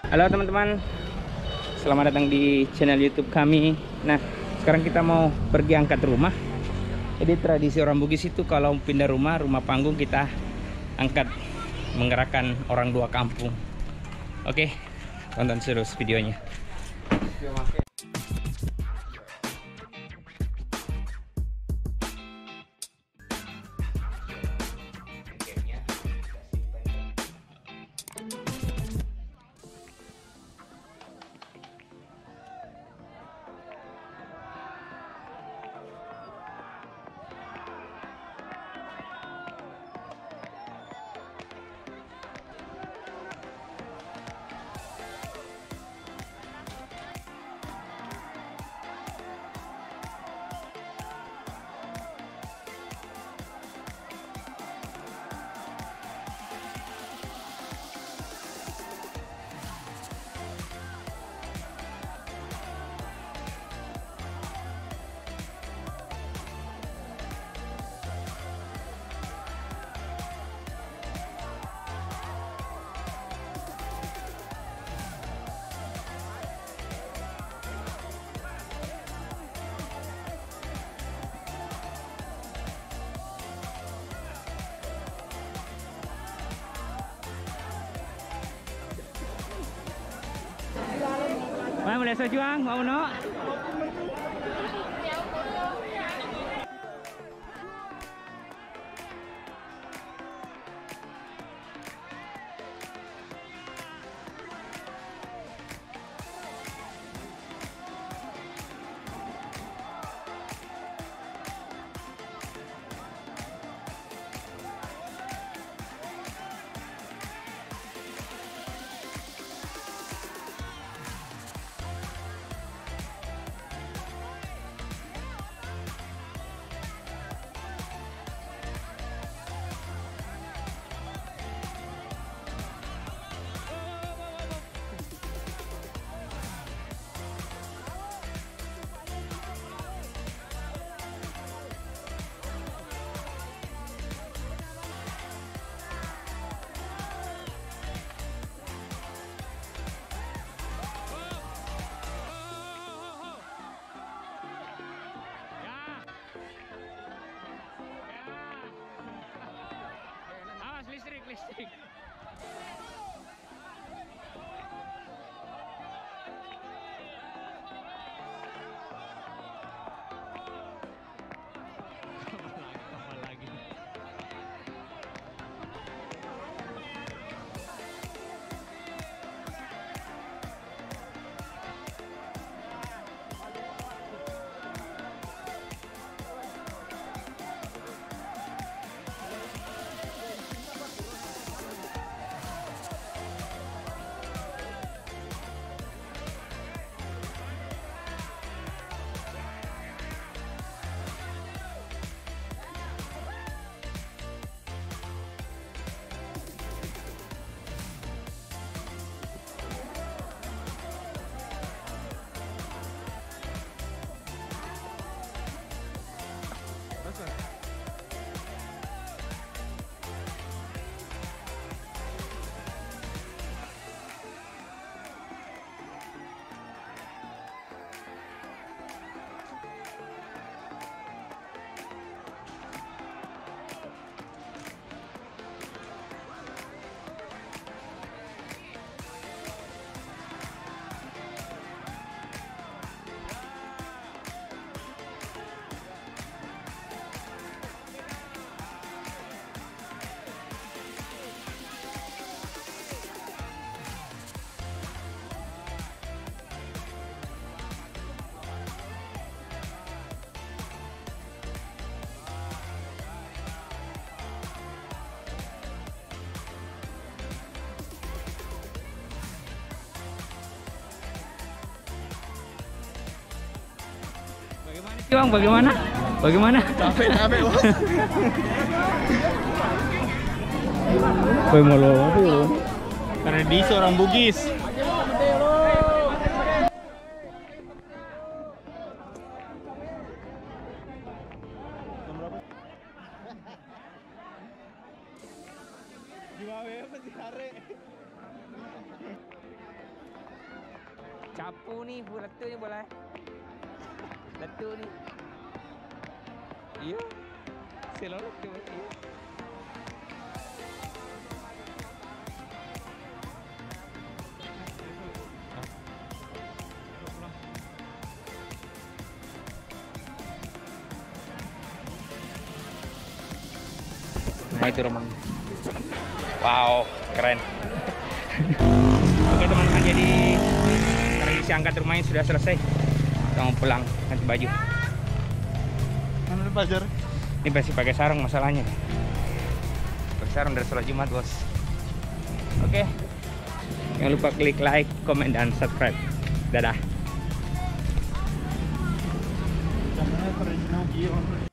Halo teman-teman, selamat datang di channel YouTube kami. Nah, sekarang kita mau pergi angkat rumah. Jadi tradisi orang Bugis itu kalau pindah rumah panggung kita angkat, menggerakkan orang dua kampung. Oke, tonton terus videonya. Boleh saya juang, mau no? Listrik. Bang, bagaimana? Bagaimana? Capek bos. Woi malu apa ya? Karena dia seorang Bugis. Gimana ya, masih hari. Capu nih, letu nih boleh. Letu nih. Iya. Selalu letu. Iya. Nah itu rumahnya. Wow, keren. Oke teman-teman, jadi tradisi angkat rumahnya sudah selesai. Kita mau pulang ganti baju. Mana ada pajar? Ini masih pakai sarung masalahnya. Pakai sarung dari sholat Jumat bos. Oke. Jangan lupa klik like, komen, dan subscribe. Dadah. Namanya original Gion.